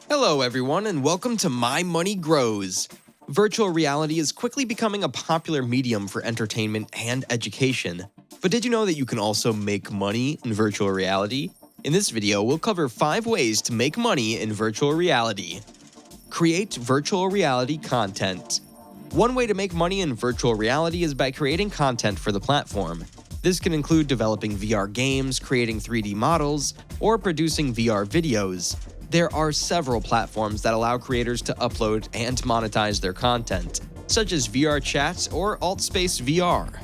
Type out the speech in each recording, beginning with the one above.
Hello everyone and welcome to My Money Grows. Virtual reality is quickly becoming a popular medium for entertainment and education. But did you know that you can also make money in virtual reality? In this video, we'll cover 5 ways to make money in virtual reality. Create virtual reality content. One way to make money in virtual reality is by creating content for the platform. This can include developing VR games, creating 3D models, or producing VR videos. There are several platforms that allow creators to upload and monetize their content, such as VRChat or AltspaceVR.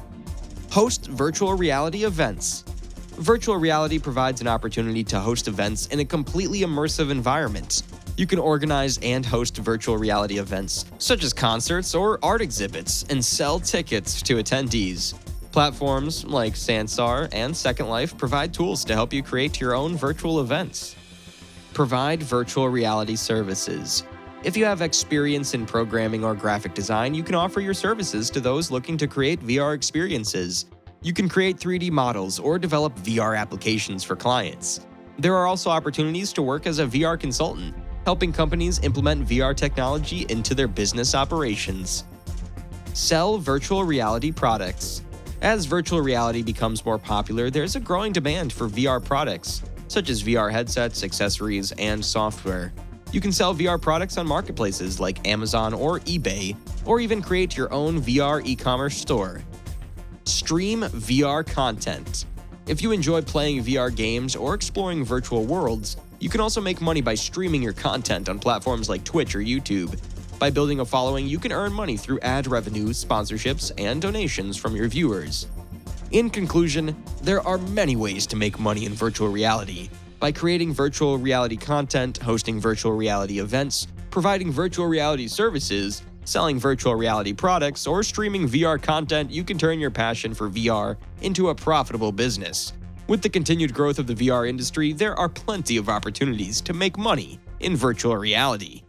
Host virtual reality events. Virtual reality provides an opportunity to host events in a completely immersive environment. You can organize and host virtual reality events, such as concerts or art exhibits, and sell tickets to attendees. Platforms like Sansar and Second Life provide tools to help you create your own virtual events. Provide virtual reality services. If you have experience in programming or graphic design, you can offer your services to those looking to create VR experiences. You can create 3D models or develop VR applications for clients. There are also opportunities to work as a VR consultant, helping companies implement VR technology into their business operations. Sell virtual reality products. As virtual reality becomes more popular, there's a growing demand for VR products, such as VR headsets, accessories, and software. You can sell VR products on marketplaces like Amazon or eBay, or even create your own VR e-commerce store. Stream VR content. If you enjoy playing VR games or exploring virtual worlds, you can also make money by streaming your content on platforms like Twitch or YouTube. By building a following, you can earn money through ad revenue, sponsorships, and donations from your viewers. In conclusion, there are many ways to make money in virtual reality. By creating virtual reality content, hosting virtual reality events, providing virtual reality services, selling virtual reality products, or streaming VR content, you can turn your passion for VR into a profitable business. With the continued growth of the VR industry, there are plenty of opportunities to make money in virtual reality.